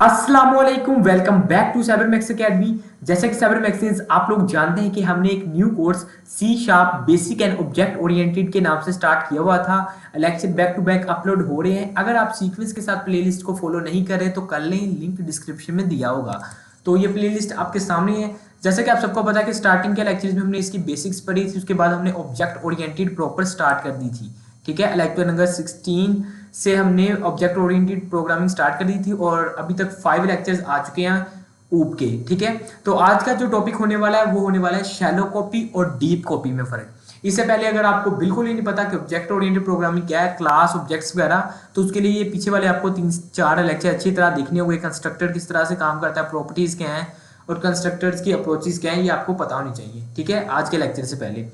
अस्सलामुअलैकुम, welcome back to cyber max academy. जैसा कि साइबर मैक्स आप लोग जानते हैं कि हमने एक new course C sharp basic and object oriented के नाम से स्टार्ट किया हुआ था। Lecture back to back upload हो रहे हैं। अगर आप सीक्वेंस के साथ प्लेलिस्ट को फॉलो नहीं कर रहे तो कर लें, लिंक डिस्क्रिप्शन में दिया होगा। तो ये प्लेलिस्ट आपके सामने है। जैसा कि आप सबको पता है कि स्टार्टिंग के लेक्चर्स में हमने इसकी बेसिक्स पढ़ी थी, उसके बाद हमने ऑब्जेक्ट ओरिएंटेड प्रॉपर स्टार्ट कर दी थी। ठीक है, लेक्चर नंबर 16 से हमने ऑब्जेक्ट ओरिएंटेड प्रोग्रामिंग स्टार्ट कर दी थी और अभी तक 5 लेक्चर्स आ चुके हैं ऊप के। ठीक है, तो आज का जो टॉपिक होने वाला है वो होने वाला है शैलो कॉपी और डीप कॉपी में फर्क। इससे पहले अगर आपको बिल्कुल ही नहीं पता कि ऑब्जेक्ट ओरिएंटेड प्रोग्रामिंग क्या है, क्लास ऑब्जेक्ट्स वगैरह, तो उसके लिए ये पीछे वाले आपको 3-4 लेक्चर अच्छी तरह देखने होंगे। कंस्ट्रक्टर किस तरह से काम करता है, प्रॉपर्टीज क्या है और कंस्ट्रक्टर्स की अप्रोचेस क्या है, ये आपको पता होनी चाहिए। ठीक है, आज के लेक्चर से पहले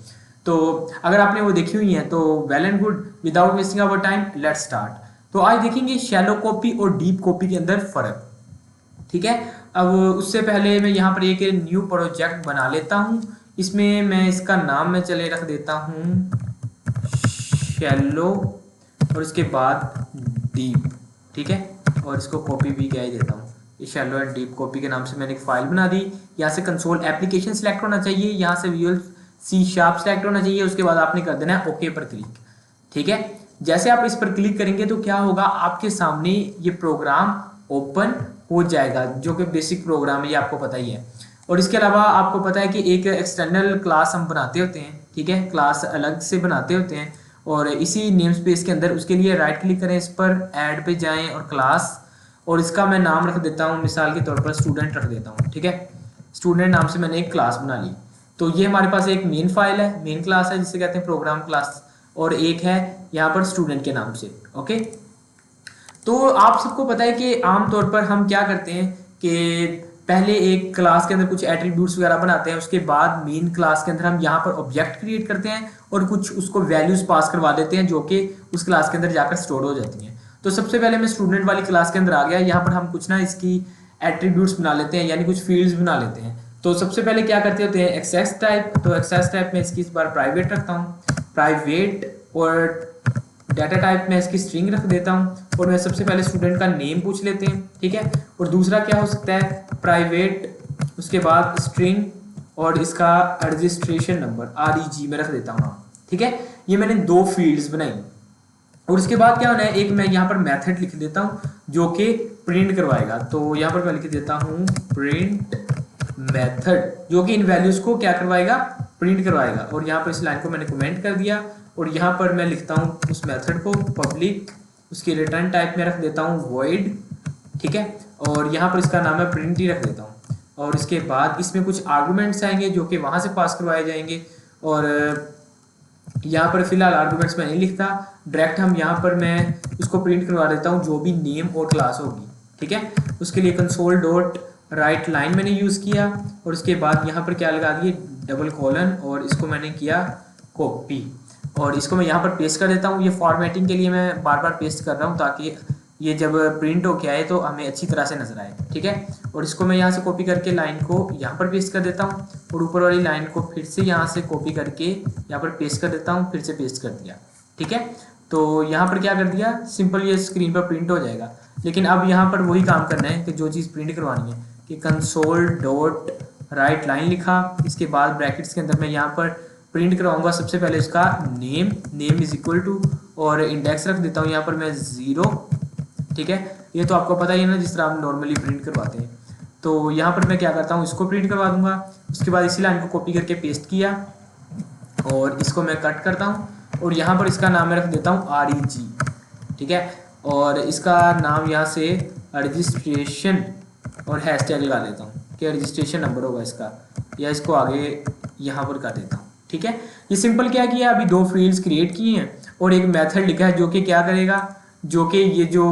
तो अगर आपने वो देखी हुई है तो well and good. Without wasting our time let's start. तो आज देखेंगे शैलो कॉपी और डीप कॉपी के अंदर फर्क। ठीक है, अब उससे पहले मैं यहाँ पर एक न्यू प्रोजेक्ट बना लेता हूँ। इसमें मैं इसका नाम मैं चले रख देता हूँ शैलो और उसके बाद डीप। ठीक है, और इसको कॉपी भी क्या ही देता हूँ, ये शैलो एंड डीप कॉपी के नाम से मैंने एक फाइल बना दी। यहाँ से कंसोल एप्लीकेशन सेलेक्ट होना चाहिए, यहाँ से विजुअल सी शार्प सेलेक्ट होना चाहिए। उसके बाद आपने कर देना है ओके पर क्लिक। ठीक है, जैसे आप इस पर क्लिक करेंगे तो क्या होगा, आपके सामने ये प्रोग्राम ओपन हो जाएगा जो कि बेसिक प्रोग्राम है, ये आपको पता ही है। और इसके अलावा आपको पता है कि एक एक्सटर्नल क्लास हम बनाते होते हैं। ठीक है, क्लास अलग से बनाते होते हैं और इसी नेम स्पेस के अंदर उसके लिए राइट क्लिक करें, इस पर ऐड पे जाएं और क्लास, और इसका मैं नाम रख देता हूँ, मिसाल के तौर पर स्टूडेंट रख देता हूँ। ठीक है, स्टूडेंट नाम से मैंने एक क्लास बना ली। तो ये हमारे पास एक मेन फाइल है, मेन क्लास है जिसे कहते हैं प्रोग्राम क्लास, और एक है यहाँ पर स्टूडेंट के नाम से। ओके, तो आप सबको पता है कि आमतौर पर हम क्या करते हैं कि पहले एक क्लास के अंदर कुछ एट्रीब्यूट्स वगैरह बनाते हैं, उसके बाद मेन क्लास के अंदर हम यहाँ पर ऑब्जेक्ट क्रिएट करते हैं और कुछ उसको वैल्यूज पास करवा देते हैं जो कि उस क्लास के अंदर जाकर स्टोर हो जाती हैं। तो सबसे पहले मैं स्टूडेंट वाली क्लास के अंदर आ गया। यहाँ पर हम कुछ ना इसकी एट्रीब्यूट्स बना लेते हैं, यानी कुछ फील्ड्स बना लेते हैं। तो सबसे पहले क्या करते होते हैं, एक्सेस टाइप। तो एक्सेस टाइप में इसकी इस बार प्राइवेट रखता हूँ, प्राइवेट, और डाटा टाइप में इसकी स्ट्रिंग रख देता हूँ। और मैं सबसे पहले स्टूडेंट का नेम पूछ लेते हैं। ठीक है, और दूसरा क्या हो सकता है, प्राइवेट, उसके बाद स्ट्रिंग और इसका रजिस्ट्रेशन नंबर REG में रख देता हूँ। ठीक है, ये मैंने 2 फील्ड्स बनाई। और उसके बाद क्या होना है, एक मैं यहाँ पर मेथड लिख देता हूँ जो कि प्रिंट करवाएगा। तो यहाँ पर मैं लिख देता हूँ प्रिंट मेथड, जो कि इन वैल्यूज को क्या करवाएगा, प्रिंट करवाएगा। और यहाँ पर इस लाइन को मैंने कमेंट कर दिया और यहाँ पर मैं लिखता हूँ उस मेथड को पब्लिक, उसके रिटर्न टाइप में रख देता हूँ void। ठीक है, और यहाँ पर इसका नाम है प्रिंट ही रख देता हूँ। और इसके बाद इसमें कुछ आर्गूमेंट्स आएंगे जो कि वहाँ से पास करवाए जाएंगे। और यहाँ पर फिलहाल आर्गूमेंट्स मैं नहीं लिखता, डायरेक्ट हम यहाँ पर मैं उसको प्रिंट करवा देता हूँ जो भी नेम और क्लास होगी। ठीक है, उसके लिए कंसोल डॉट राइट लाइन मैंने यूज़ किया और उसके बाद यहाँ पर क्या लगा दिए, डबल कॉलन, और इसको मैंने किया कॉपी और इसको मैं यहाँ पर पेस्ट कर देता हूँ। ये फॉर्मेटिंग के लिए मैं बार बार पेस्ट कर रहा हूँ ताकि ये जब प्रिंट होके आए तो हमें अच्छी तरह से नजर आए। ठीक है, और इसको मैं यहाँ से कॉपी करके लाइन को यहाँ पर पेस्ट कर देता हूँ और ऊपर वाली लाइन को फिर से यहाँ से कॉपी करके यहाँ पर पेस्ट कर देता हूँ, फिर से पेस्ट कर दिया। ठीक है, तो यहाँ पर क्या कर दिया, सिंपल ये स्क्रीन पर प्रिंट हो जाएगा। लेकिन अब यहाँ पर वही काम करना है कि जो चीज़ प्रिंट करवानी है कि कंसोल डॉट राइट लाइन लिखा, इसके बाद ब्रैकेट्स के अंदर मैं यहाँ पर प्रिंट करवाऊंगा सबसे पहले इसका name, name is equal to, और इंडेक्स रख देता हूँ यहाँ पर मैं 0। ठीक है, ये तो आपको पता ही है ना जिस तरह हम नॉर्मली प्रिंट करवाते हैं। तो यहाँ पर मैं क्या करता हूँ, इसको प्रिंट करवा दूंगा। उसके बाद इसी लाइन को कॉपी करके पेस्ट किया और इसको मैं कट करता हूँ और यहाँ पर इसका नाम मैं रख देता हूँ REG। ठीक है, और इसका नाम यहाँ से रजिस्ट्रेशन और हैशटैग लगा देता हूँ कि रजिस्ट्रेशन नंबर होगा इसका, या इसको आगे यहाँ पर कर देता हूँ। ठीक है, ये सिंपल क्या किया, अभी 2 फील्ड्स क्रिएट किए हैं और एक मेथड लिखा है जो कि क्या करेगा, जो कि ये जो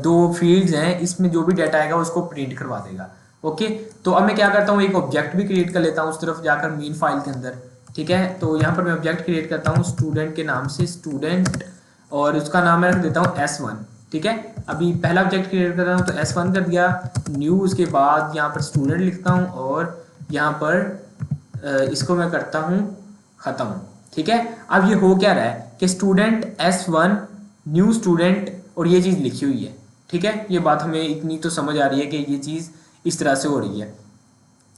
2 फील्ड्स हैं इसमें जो भी डाटा आएगा उसको प्रिंट करवा देगा। ओके, तो अब मैं क्या करता हूँ, एक ऑब्जेक्ट भी क्रिएट कर लेता हूँ उस तरफ जाकर मेन फाइल के अंदर। ठीक है, तो यहाँ पर मैं ऑब्जेक्ट क्रिएट करता हूँ स्टूडेंट के नाम से, स्टूडेंट, और उसका नाम मैं रख देता हूँ S1। ठीक है, अभी पहला ऑब्जेक्ट क्रिएट कर रहा हूँ तो S1 कर दिया, न्यू, उसके बाद यहाँ पर स्टूडेंट लिखता हूँ और यहाँ पर इसको मैं करता हूँ ख़त्म। ठीक है, अब ये हो क्या रहा है कि स्टूडेंट S1 न्यू स्टूडेंट और ये चीज़ लिखी हुई है। ठीक है, ये बात हमें इतनी तो समझ आ रही है कि ये चीज़ इस तरह से हो रही है।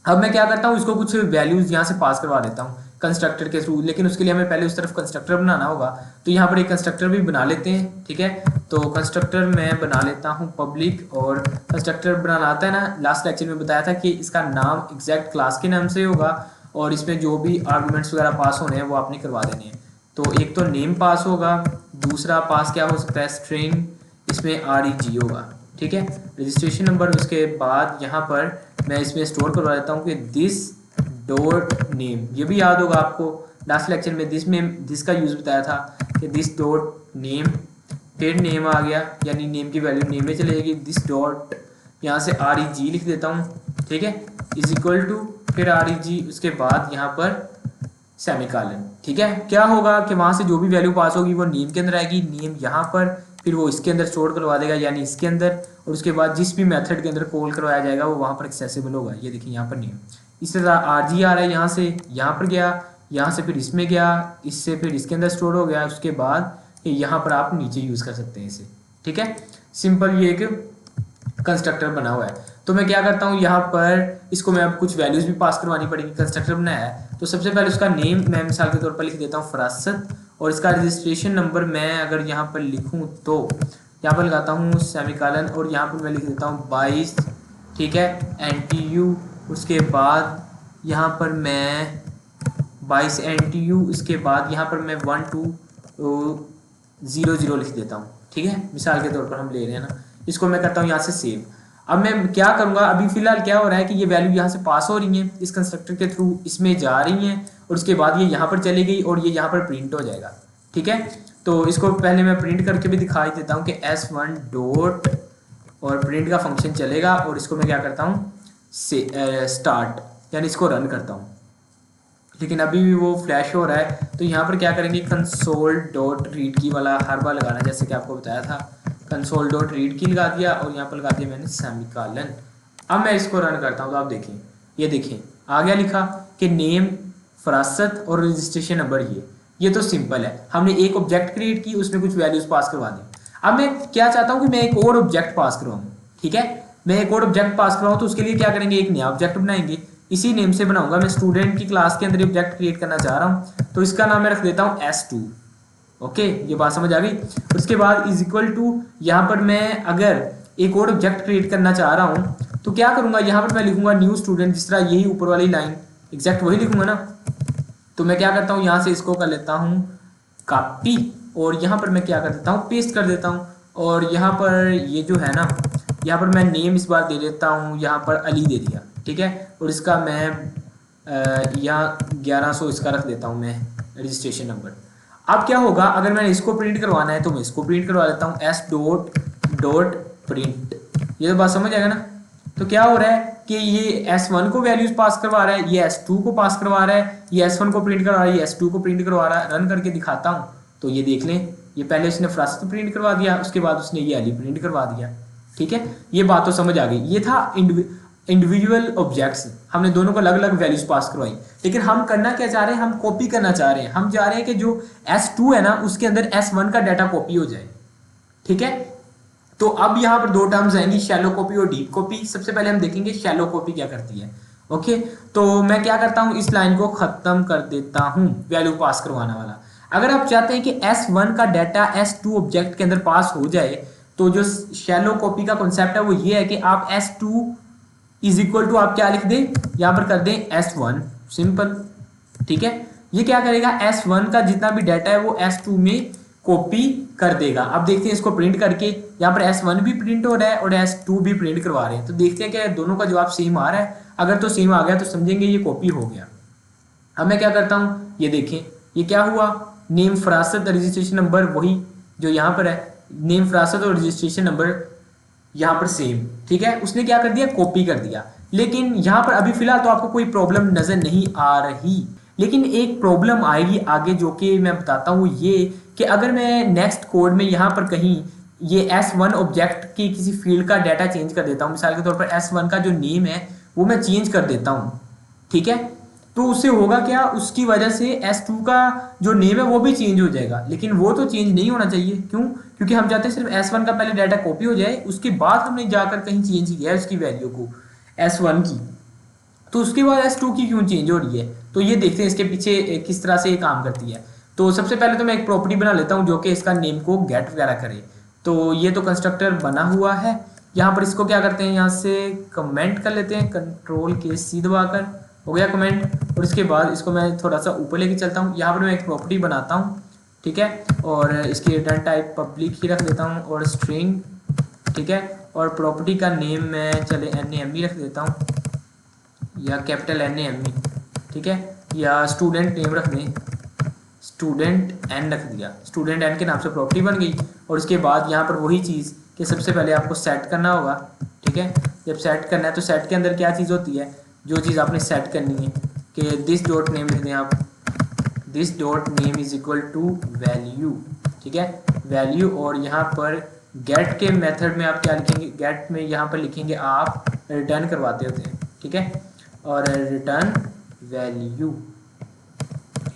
अब मैं क्या करता हूँ, इसको कुछ वैल्यूज यहाँ से पास करवा देता हूँ कंस्ट्रक्टर के थ्रू, लेकिन उसके लिए हमें पहले उस तरफ कंस्ट्रक्टर बनाना होगा। तो यहाँ पर एक कंस्ट्रक्टर भी बना लेते हैं, ठीक है। तो कंस्ट्रक्टर मैं बना लेता हूँ पब्लिक, और कंस्ट्रक्टर बनाना आता है ना, लास्ट लेक्चर में बताया था कि इसका नाम एग्जैक्ट क्लास के नाम से होगा, और इसमें जो भी आर्गूमेंट्स वगैरह पास होने हैं वो आपने करवा देने हैं। तो एक तो नेम पास होगा, दूसरा पास क्या हो सकता है, स्ट्रिंग, इसमें REG होगा, ठीक है। रजिस्ट्रेशन नंबर, उसके बाद यहाँ पर मैं इसमें स्टोर करवा देता हूँ कि दिस डॉट नेम, ये भी याद होगा आपको, लास्ट लेक्चर में दिस का यूज़ बताया था कि दिस डॉट नेम, फिर नेम आ गया, यानी नेम की वैल्यू नेम में चली जाएगी, दिस डॉट यहाँ से REG लिख देता हूँ, ठीक है, इज इक्वल टू, फिर REG, उसके बाद यहाँ पर सेमीकोलन, ठीक है। क्या होगा कि वहाँ से जो भी वैल्यू पास होगी वो नेम के अंदर आएगी, नेम यहाँ पर, फिर वो इसके अंदर स्टोर करवा देगा यानी इसके अंदर, और उसके बाद जिस भी मेथड के अंदर कॉल करवाया जाएगा वो वहाँ पर एक्सेसिबल होगा। ये देखिए यहाँ पर नेम, इस तरह RG आ रहा है, यहाँ से यहाँ पर गया, यहाँ से फिर इसमें गया, इससे फिर इसके अंदर स्टोर हो गया, उसके बाद यहाँ पर आप नीचे यूज़ कर सकते हैं इसे, ठीक है। सिंपल ये एक कंस्ट्रक्टर बना हुआ है। तो मैं क्या करता हूँ, यहाँ पर इसको मैं अब कुछ वैल्यूज भी पास करवानी पड़ेगी, कंस्ट्रक्टर बनाया है। तो सबसे पहले उसका नेम मैं मिसाल के तौर पर लिख देता हूँ फरासत, और इसका रजिस्ट्रेशन नंबर मैं अगर यहाँ पर लिखूँ तो यहाँ पर लगाता हूँ सेमीकोलन, और यहाँ पर मैं लिख देता हूँ 22, ठीक है, NTU, उसके बाद यहाँ पर मैं 22 NTU, इसके बाद यहाँ पर मैं 1200 लिख देता हूँ, ठीक है, मिसाल के तौर पर हम ले रहे हैं ना। इसको मैं करता हूँ यहाँ से सेव। अब मैं क्या करूँगा, अभी फिलहाल क्या हो रहा है कि ये वैल्यू यहाँ से पास हो रही हैं इस कंस्ट्रक्टर के थ्रू, इसमें जा रही हैं, और उसके बाद ये यहाँ पर चली गई और ये यहाँ पर प्रिंट हो जाएगा, ठीक है। तो इसको पहले मैं प्रिंट करके भी दिखा देता हूँ कि S1 डॉट, और प्रिंट का फंक्शन चलेगा, और इसको मैं क्या करता हूँ से स्टार्ट, यानी इसको रन करता हूँ, लेकिन अभी भी वो फ्लैश हो रहा है। तो यहाँ पर क्या करेंगे, कंसोल डॉट रीड की वाला हर बार लगाना, जैसे कि आपको बताया था, कंसोल डॉट रीड की लगा दिया, और यहाँ पर लगा दिया मैंने सेमीकोलन। अब मैं इसको रन करता हूँ तो आप देखें, ये देखें आ गया लिखा कि नेम फरासत और रजिस्ट्रेशन नंबर, ये तो सिंपल है। हमने एक ऑब्जेक्ट क्रिएट की, उसमें कुछ वैल्यूज पास करवा दी। अब मैं क्या चाहता हूँ कि मैं एक और ऑब्जेक्ट पास करवाऊँ, ठीक है, मैं एक और ऑब्जेक्ट पास करवाऊँ। तो उसके लिए क्या करेंगे, एक नया ऑब्जेक्ट बनाएंगे, इसी नेम से बनाऊंगा। मैं स्टूडेंट की क्लास के अंदर ऑब्जेक्ट क्रिएट करना चाह रहा हूँ, तो इसका नाम मैं रख देता हूँ S2। ओके, ये बात समझ आ गई। उसके बाद इज इक्वल टू, यहाँ पर मैं अगर एक और ऑब्जेक्ट क्रिएट करना चाह रहा हूँ तो क्या करूँगा, यहाँ पर मैं लिखूंगा न्यू स्टूडेंट, जिस तरह यही ऊपर वाली लाइन एग्जैक्ट वही लिखूंगा ना। तो मैं क्या करता हूँ, यहाँ से इसको कर लेता हूँ कॉपी, और यहाँ पर मैं क्या कर देता हूँ, पेस्ट कर देता हूँ। और यहाँ पर ये जो है ना, यहाँ पर मैं नेम इस बार दे देता हूँ, यहाँ पर अली दे दिया, ठीक है। और इसका मैं यहाँ 1100 इसका रख देता हूँ मैं रजिस्ट्रेशन नंबर। अब क्या होगा, अगर मैंने इसको प्रिंट करवाना है तो मैं इसको प्रिंट करवा देता हूँ S डॉट प्रिंट। ये तो बात समझ आएगा ना। तो क्या हो रहा है कि ये S1 को वैल्यूज पास करवा रहा है, ये S2 को पास करवा रहा है, ये S1 को प्रिंट करवा रहा है, ये S2 को प्रिंट करवा रहा है। रन करके दिखाता हूँ तो ये देख लें, ये पहले उसने फरासत प्रिंट करवा दिया, उसके बाद उसने ये अली प्रिंट करवा दिया, ठीक है। ये बात तो समझ आ गई। ये था इंडिविजुअल ऑब्जेक्ट्स, हमने दोनों को अलग अलग वैल्यूज पास करवाई। लेकिन हम करना क्या चाह रहे हैं, हम कॉपी करना चाह रहे हैं। हम चाह रहे हैं कि जो S2 है ना उसके अंदर S1 का डाटा कॉपी हो जाए, ठीक है। तो अब यहाँ पर दो टर्म्स आएंगी, शैलो कॉपी और डीप कॉपी। सबसे पहले हम देखेंगे शैलो कॉपी क्या करती है। ओके, तो मैं क्या करता हूँ, इस लाइन को खत्म कर देता हूँ वैल्यू पास करवाने वाला। अगर आप चाहते हैं कि S1 का डाटा S2 ऑब्जेक्ट के अंदर पास हो जाए, तो जो शैलो कॉपी का कॉन्सेप्ट है वो ये है कि आप S2 इज इक्वल टू आप क्या लिख दें, यहाँ पर कर दें S1, सिंपल, ठीक है। ये क्या करेगा, S1 का जितना भी डाटा है वो S2 में कॉपी कर देगा। अब देखते हैं इसको प्रिंट करके, यहाँ पर S1 भी प्रिंट हो रहा है और S2 भी प्रिंट करवा रहे हैं। तो देखते हैं कि दोनों का जवाब सेम आ रहा है। अगर तो सेम आ गया तो समझेंगे ये कॉपी हो गया। अब मैं क्या करता हूँ, ये देखें, ये क्या हुआ, नेम फरासत रजिस्ट्रेशन नंबर वही जो यहाँ पर है, नेम फरासत और रजिस्ट्रेशन नंबर यहाँ पर सेम, ठीक है। उसने क्या कर दिया, कॉपी कर दिया। लेकिन यहाँ पर अभी फिलहाल तो आपको कोई प्रॉब्लम नजर नहीं आ रही, लेकिन एक प्रॉब्लम आएगी आगे जो कि मैं बताता हूँ। ये कि अगर मैं नेक्स्ट कोड में यहाँ पर कहीं ये S1 ऑब्जेक्ट की किसी फील्ड का डाटा चेंज कर देता हूँ, मिसाल के तौर पर S1 का जो नेम है वो मैं चेंज कर देता हूँ, ठीक है। तो उससे होगा क्या, उसकी वजह से S2 का जो नेम है वो भी चेंज हो जाएगा, लेकिन वो तो चेंज नहीं होना चाहिए। क्यों? क्योंकि हम चाहते हैं सिर्फ S1 का पहले डाटा कॉपी हो जाए, उसके बाद हमने जाकर कहीं चेंज किया है उसकी वैल्यू को S1 की, तो उसके बाद S2 की क्यों चेंज हो रही है। तो ये देखते हैं इसके पीछे किस तरह से ये काम करती है। तो सबसे पहले तो मैं एक प्रॉपर्टी बना लेता हूँ जो कि इसका नेम को गेट वगैरह करे। तो ये तो कंस्ट्रक्टर बना हुआ है। यहाँ पर इसको क्या करते हैं, यहाँ से कमेंट कर लेते हैं, कंट्रोल के सी दबाकर, हो गया कमेंट। और इसके बाद इसको मैं थोड़ा सा ऊपर लेके चलता हूँ, यहाँ पर मैं एक प्रॉपर्टी बनाता हूँ, ठीक है। और इसकी रिटर्न टाइप पब्लिक ही रख देता हूँ और स्ट्रिंग, ठीक है। और प्रॉपर्टी का नेम मैं चले NAM ही रख देता हूँ, या कैपिटल NAME, ठीक है। या स्टूडेंट नेम रख दें, स्टूडेंट N रख दिया, स्टूडेंट N के नाम से प्रॉपर्टी बन गई। और उसके बाद यहाँ पर वही चीज़ कि सबसे पहले आपको सेट करना होगा, ठीक है। जब सेट करना है तो सेट के अंदर क्या चीज़ होती है, जो चीज़ आपने सेट करनी है कि दिस डॉट नेम लिख दें आप, this dot name is equal to value, ठीक है, वैल्यू। और यहाँ पर गेट के मेथड में आप क्या लिखेंगे, गेट में यहाँ पर लिखेंगे आप रिटर्न करवाते होते हैं, ठीक है। और रिटर्न वैल्यू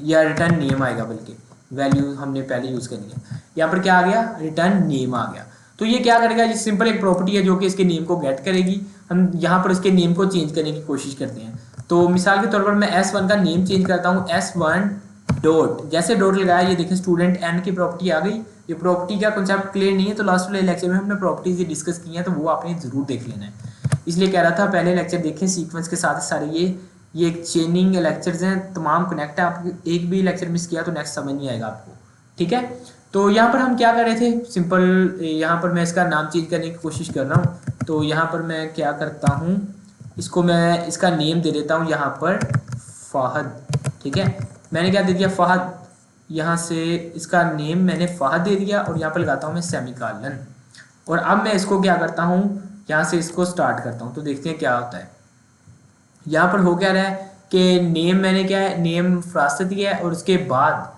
या रिटर्न नेम आएगा, बल्कि वैल्यू हमने पहले यूज़ करनी है। यहाँ पर क्या आ गया, रिटर्न नेम आ गया। तो ये क्या करेगा, ये सिंपल एक प्रॉपर्टी है जो कि इसके नेम को गेट करेगी। हम यहाँ पर इसके नेम को चेंज करने की कोशिश करते हैं। तो मिसाल के तौर पर मैं S1 का नेम चेंज करता हूँ, S1 डॉट, जैसे डॉट लगाया ये देखें स्टूडेंट N की प्रॉपर्टी आ गई। ये प्रॉपर्टी का कॉन्सेप्ट क्लियर नहीं है तो लास्ट वाले लेक्चर में हमने प्रॉपर्टीज डिस्कस की हैं, तो वो आपने जरूर देख लेना है। इसलिए कह रहा था पहले लेक्चर देखें सीक्वेंस के साथ सारे ये एक चेनिंग लेक्चर्स हैं, तमाम कनेक्ट है। आप एक भी लेक्चर मिस किया तो नेक्स्ट समझ नहीं आएगा आपको, ठीक है। तो यहाँ पर हम क्या कर रहे थे, सिंपल यहाँ पर मैं इसका नाम चेंज करने की कोशिश कर रहा हूँ। तो यहाँ पर मैं क्या करता हूँ, इसको मैं इसका नेम दे देता हूँ यहाँ पर फ़हद, ठीक है। मैंने क्या दे दिया, फ़हद। यहाँ से इसका नेम मैंने फ़हद दे दिया और यहाँ पर लगाता हूँ मैं सेमीकोलन। और अब मैं इसको क्या करता हूँ, यहाँ से इसको स्टार्ट करता हूँ, तो देखते हैं क्या होता है। यहाँ पर हो क्या रहा है कि नेम मैंने क्या है, नेम फरासत दिया है और उसके बाद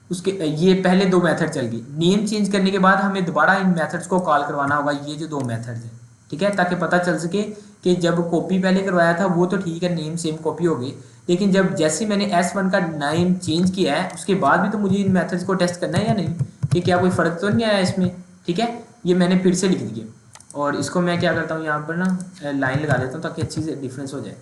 उसके ये पहले दो मेथड चल गई। नेम चेंज करने के बाद हमें दोबारा इन मेथड्स को कॉल करवाना होगा, ये जो दो मेथड्स हैं, ठीक है, ताकि पता चल सके कि जब कॉपी पहले करवाया था वो तो ठीक है, नेम सेम कॉपी हो गई, लेकिन जब जैसे मैंने S1 का नेम चेंज किया है उसके बाद भी तो मुझे इन मेथड्स को टेस्ट करना है या नहीं, कि क्या कोई फ़र्क तो नहीं आया इसमें, ठीक है। ये मैंने फिर से लिख दिए और इसको मैं क्या करता हूँ, यहाँ पर ना लाइन लगा देता हूँ ताकि अच्छी से डिफरेंस हो जाए,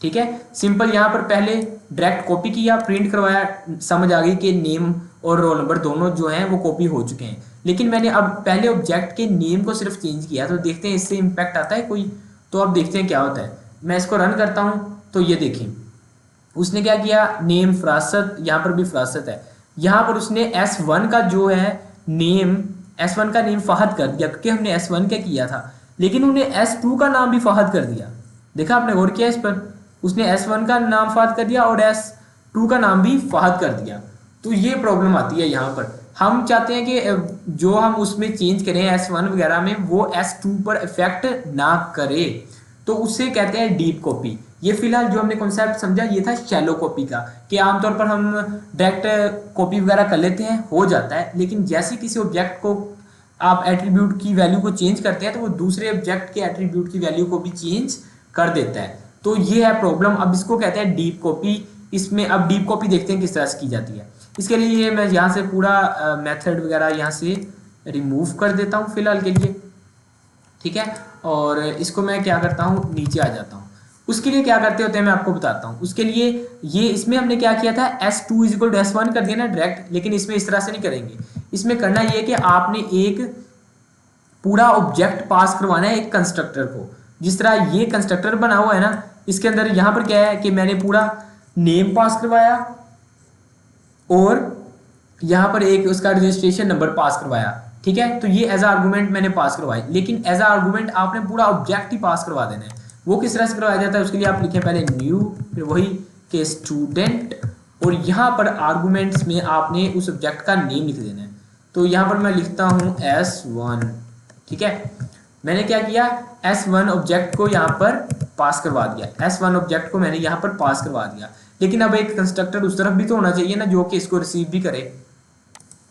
ठीक है। सिंपल यहाँ पर पहले डायरेक्ट कॉपी किया, प्रिंट करवाया, समझ आ गई कि नेम और रोल नंबर दोनों जो हैं वो कॉपी हो चुके हैं। लेकिन मैंने अब पहले ऑब्जेक्ट के नेम को सिर्फ चेंज किया, तो देखते हैं इससे इम्पैक्ट आता है कोई। तो अब देखते हैं क्या होता है। मैं इसको रन करता हूँ तो ये देखें उसने क्या किया, नेम फरासत, यहाँ पर भी फरासत है। यहाँ पर उसने S1 का जो है नेम, S1 का नेम फ़हद कर दिया क्योंकि हमने S1 का किया था, लेकिन उन्हें S2 का नाम भी फ़हद कर दिया। देखा आपने गौर किया इस पर, उसने S1 का नाम फ़हद कर दिया और S2 का नाम भी फ़हद कर दिया। तो ये प्रॉब्लम आती है यहाँ पर। हम चाहते हैं कि जो हम उसमें चेंज करें S1 वगैरह में वो S2 पर इफेक्ट ना करे, तो उससे कहते हैं डीप कॉपी। ये फिलहाल जो हमने कॉन्सेप्ट समझा ये था शैलो कॉपी का, कि आमतौर पर हम डायरेक्ट कॉपी वगैरह कर लेते हैं, हो जाता है, लेकिन जैसे किसी ऑब्जेक्ट को आप एट्रीब्यूट की वैल्यू को चेंज करते हैं तो वो दूसरे ऑब्जेक्ट के एट्रीब्यूट की वैल्यू को भी चेंज कर देता है। तो ये है प्रॉब्लम। अब इसको कहते हैं डीप कॉपी। इसमें अब डीप कॉपी देखते हैं किस तरह से की जाती है। इसके लिए मैं यहाँ से पूरा मेथड वगैरह यहाँ से रिमूव कर देता हूँ फिलहाल के लिए, ठीक है। और इसको मैं क्या करता हूँ, नीचे आ जाता हूँ। उसके लिए क्या करते होते हैं मैं आपको बताता हूँ। उसके लिए ये इसमें हमने क्या किया था, S2 is equal to S1 कर दिया ना डायरेक्ट, लेकिन इसमें इस तरह से नहीं करेंगे। इसमें करना ये कि आपने एक पूरा ऑब्जेक्ट पास करवाना है एक कंस्ट्रक्टर को। जिस तरह ये कंस्ट्रक्टर बना हुआ है ना, इसके अंदर यहाँ पर क्या है कि मैंने पूरा नेम पास करवाया और यहाँ पर एक उसका रजिस्ट्रेशन नंबर पास करवाया, ठीक है। तो ये एज आर्गूमेंट मैंने पास करवाई, लेकिन एज आर्गूमेंट आपने पूरा ऑब्जेक्ट ही पास करवा देना है। वो किस तरह से करवाया जाता है, उसके लिए आप लिखें पहले न्यू, फिर वही के स्टूडेंट, और यहाँ पर आर्गूमेंट्स में आपने उस ऑब्जेक्ट का नेम लिख देना है। तो यहाँ पर मैं लिखता हूँ S1, ठीक है। मैंने क्या किया, S1 ऑब्जेक्ट को यहाँ पर पास करवा दिया, S1 ऑब्जेक्ट को मैंने यहाँ पर पास करवा दिया, लेकिन अब एक कंस्ट्रक्टर उस तरफ भी तो होना चाहिए ना जो कि इसको रिसीव भी करे।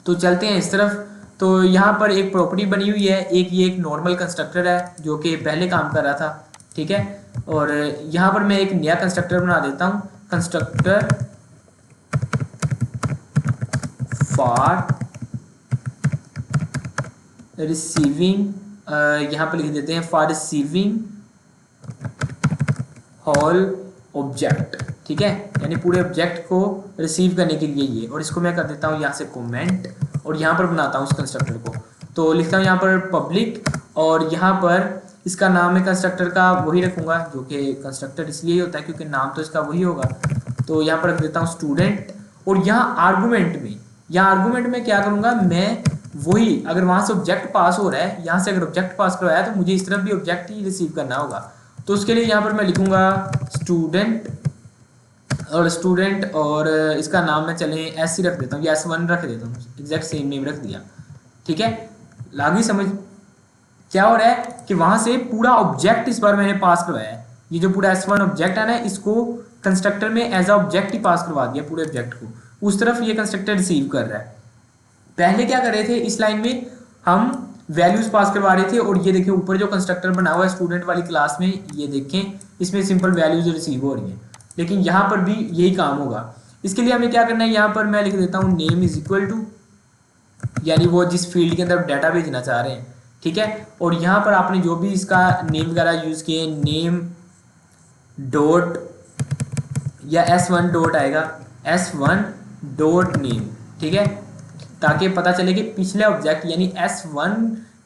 तो चलते हैं इस तरफ। तो यहाँ पर एक प्रॉपर्टी बनी हुई है, ये एक नॉर्मल कंस्ट्रक्टर है जो कि पहले काम कर रहा था, ठीक है। और यहाँ पर मैं एक नया कंस्ट्रक्टर बना देता हूँ, कंस्ट्रक्टर फॉर रिसीविंग, यहाँ पर लिख देते हैं फॉर रिसीविंग होल ऑब्जेक्ट, ठीक है, यानी पूरे ऑब्जेक्ट को रिसीव करने के लिए ये। और इसको मैं कर देता हूँ यहाँ से कमेंट और यहाँ पर बनाता हूँ उस कंस्ट्रक्टर को। तो लिखता हूँ यहाँ पर पब्लिक और यहाँ पर इसका नाम है कंस्ट्रक्टर का वही रखूँगा, जो कि कंस्ट्रक्टर इसलिए ही होता है क्योंकि नाम तो इसका वही होगा। तो यहाँ पर रख देता हूँ स्टूडेंट और यहाँ आर्गूमेंट में क्या करूँगा मैं, वही अगर वहाँ से ऑब्जेक्ट पास हो रहा है, यहाँ से अगर ऑब्जेक्ट पास करवाया तो मुझे इस तरफ भी ऑब्जेक्ट ही रिसीव करना होगा। तो उसके लिए यहाँ पर मैं लिखूँगा स्टूडेंट और इसका नाम मैं चले ऐसे रख देता हूँ या S1 रख देता हूँ, एग्जैक्ट सेम नेम रख दिया, ठीक है। लागी समझ क्या हो रहा है कि वहां से पूरा ऑब्जेक्ट इस बार मैंने पास करवाया है, ये जो पूरा S1 ऑब्जेक्ट है ना, इसको कंस्ट्रक्टर में एज अ ऑब्जेक्ट ही पास करवा दिया पूरे ऑब्जेक्ट को, उस तरफ ये कंस्ट्रक्टर रिसीव कर रहा है। पहले क्या कर रहे थे, इस लाइन में हम वैल्यूज पास करवा रहे थे और ये देखें ऊपर जो कंस्ट्रक्टर बना हुआ है स्टूडेंट वाली क्लास में, ये देखें इसमें सिंपल वैल्यूज रिसीव हो रही है, लेकिन यहाँ पर भी यही काम होगा। इसके लिए हमें क्या करना है, यहाँ पर मैं लिख देता हूँ नेम इज इक्वल टू, यानी वो जिस फील्ड के अंदर डाटा भेजना चाह रहे हैं, ठीक है। और यहाँ पर आपने जो भी इसका नेम वगैरह यूज किए, नेम डॉट या S1 डॉट आएगा, S1 डॉट नेम, ठीक है, ताकि पता चले कि पिछले ऑब्जेक्ट यानी S1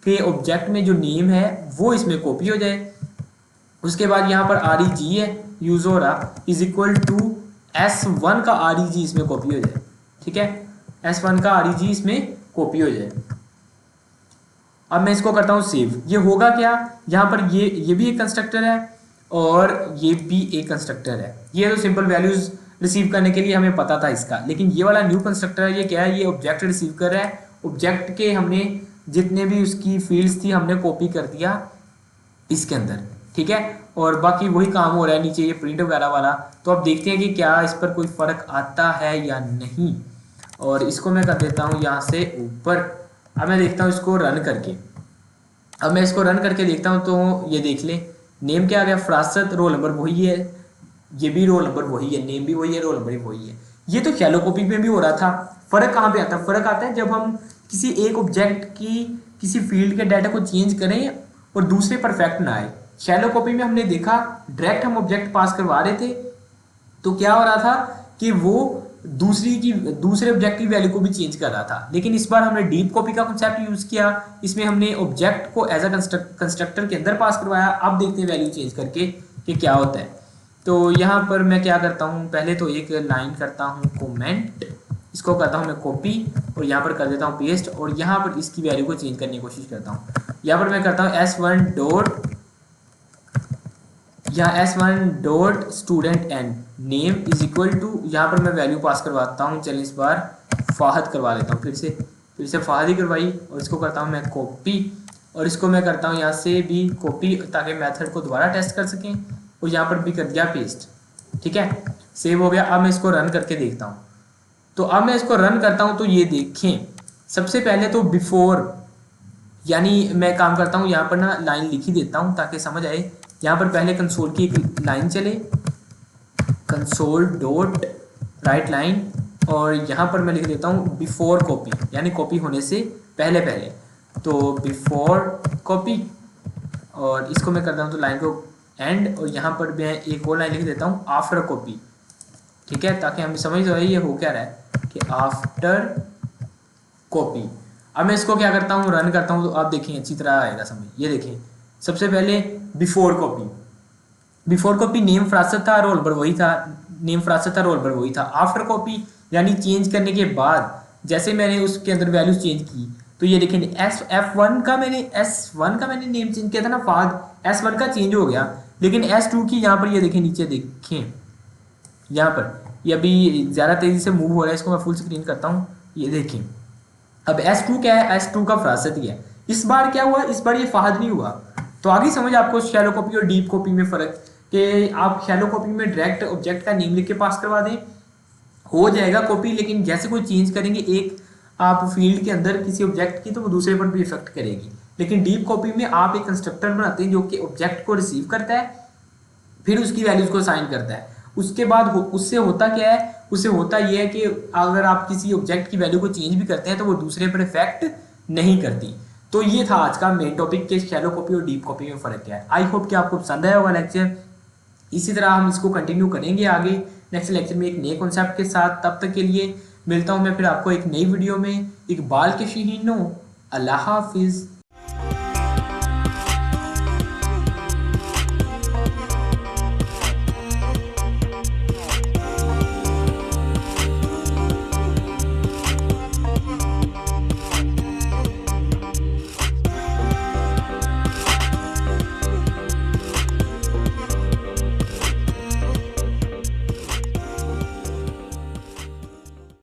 के ऑब्जेक्ट में जो नेम है वो इसमें कॉपी हो जाए। उसके बाद यहाँ पर REG है यूज हो रहा, इज इक्वल टू S1 का REG इसमें कॉपी हो जाए, ठीक है, S1 का REG इसमें कॉपी हो जाए। अब मैं इसको करता हूँ सेव। ये होगा क्या, यहाँ पर ये भी एक कंस्ट्रक्टर है और ये भी एक कंस्ट्रक्टर है। ये तो सिंपल वैल्यूज रिसीव करने के लिए हमें पता था इसका, लेकिन ये वाला न्यू कंस्ट्रक्टर है, ये क्या है, ये ऑब्जेक्ट रिसीव कर रहा है। ऑब्जेक्ट के हमने जितने भी उसकी फील्ड्स थी हमने कॉपी कर दिया इसके अंदर, ठीक है, और बाकी वही काम हो रहा है नीचे ये प्रिंट वगैरह वाला। तो अब देखते हैं कि क्या इस पर कोई फर्क आता है या नहीं, और इसको मैं कर देता हूँ यहाँ से ऊपर। अब मैं देखता हूँ इसको रन करके, अब मैं इसको रन करके देखता हूँ तो ये देख ले नेम क्या आ गया, फरासत, रोल नंबर वही है, ये भी रोल नंबर वही है, नेम भी वही है, रोल नंबर भी वही है। ये तो शैलो कॉपी में भी हो रहा था। फर्क कहाँ पे आता है, फर्क आता है जब हम किसी एक ऑब्जेक्ट की किसी फील्ड के डाटा को चेंज करें और दूसरे परफेक्ट ना आए। शैलो कॉपी में हमने देखा डायरेक्ट हम ऑब्जेक्ट पास करवा रहे थे तो क्या हो रहा था कि वो दूसरे ऑब्जेक्ट की वैल्यू को भी चेंज कर रहा था, लेकिन इस बार हमने डीप कॉपी का कॉन्सेप्ट यूज किया। इसमें हमने ऑब्जेक्ट को एज अ कंस्ट्रक्टर के अंदर पास करवाया। अब देखते हैं वैल्यू चेंज करके कि क्या होता है। तो यहाँ पर मैं क्या करता हूँ, पहले तो एक लाइन करता हूँ कमेंट, इसको करता हूँ मैं कॉपी और यहाँ पर कर देता हूँ पेस्ट और यहाँ पर इसकी वैल्यू को चेंज करने की कोशिश करता हूँ। यहाँ पर मैं करता हूँ S1 dot student and name is equal to, यहाँ पर मैं वैल्यू पास करवाता हूँ। चलिए इस बार फाहद करवा लेता हूँ, फिर से फाहद ही करवाई और इसको करता हूँ मैं कॉपी और इसको मैं करता हूँ यहाँ से भी कॉपी ताकि मेथड को दोबारा टेस्ट कर सकें, और यहाँ पर भी कर दिया पेस्ट, ठीक है, सेव हो गया। अब मैं इसको रन करके देखता हूँ। तो अब मैं इसको रन करता हूँ तो ये देखें, सबसे पहले तो बिफोर, यानी मैं काम करता हूँ यहाँ पर ना लाइन लिख ही देता हूँ ताकि समझ आए। यहाँ पर पहले कंसोल की एक लाइन चले, कंसोल डॉट राइट लाइन, और यहाँ पर मैं लिख देता हूँ बिफोर कॉपी, यानी कॉपी होने से पहले। तो बिफोर कॉपी और इसको मैं करता हूँ तो लाइन को एंड, और यहाँ पर मैं एक और लाइन लिख देता हूँ आफ्टर कॉपी, ठीक है, ताकि हम समझ जाए ये हो क्या रहा है कि आफ्टर कॉपी। अब मैं इसको क्या करता हूँ, रन करता हूँ तो आप देखें अच्छी तरह आएगा समझ। ये देखें सबसे पहले बिफोर कॉपी नेम फरासत था, रोल नंबर वही था, नेम फरासत था, रोल नंबर वही था। आफ्टर कॉपी यानी चेंज करने के बाद जैसे मैंने उसके अंदर वैल्यूज चेंज की तो ये देखें S1 का मैंने नेम चेंज किया था ना फाद, S1 का चेंज हो गया, लेकिन S2 की यहाँ पर ये देखें नीचे देखें, यहाँ पर ये अभी ज़्यादा तेज़ी से मूव हो रहा है, इसको मैं फुल स्क्रीन करता हूँ। ये देखें अब S2 क्या है, S2 का फरासत ही है। इस बार क्या हुआ, इस बार ये फाहद नहीं हुआ। तो आगे समझ आपको शैलो कॉपी और डीप कॉपी में फ़र्क, कि आप शैलो कॉपी में डायरेक्ट ऑब्जेक्ट का नेम लिख के पास करवा दें, हो जाएगा कॉपी, लेकिन जैसे कोई चेंज करेंगे एक आप फील्ड के अंदर किसी ऑब्जेक्ट की तो वो दूसरे पर भी इफेक्ट करेगी। लेकिन डीप कॉपी में आप एक कंस्ट्रक्टर बनाते हैं जो कि ऑब्जेक्ट को रिसीव करता है, फिर उसकी वैल्यूज को असाइन करता है, उसके बाद उससे होता क्या है, उससे होता यह है कि अगर आप किसी ऑब्जेक्ट की वैल्यू को चेंज भी करते हैं तो वो दूसरे पर इफेक्ट नहीं करती। तो ये था आज का मेन टॉपिक के शैलो कॉपी और डीप कॉपी में फ़र्क क्या है। आई होप कि आपको पसंद आया होगा लेक्चर। इसी तरह हम इसको कंटिन्यू करेंगे आगे नेक्स्ट लेक्चर में एक नए कॉन्सेप्ट के साथ। तब तक के लिए मिलता हूँ मैं फिर आपको एक नई वीडियो में। इकबाल के शहीनों, अल्लाह हाफिज़।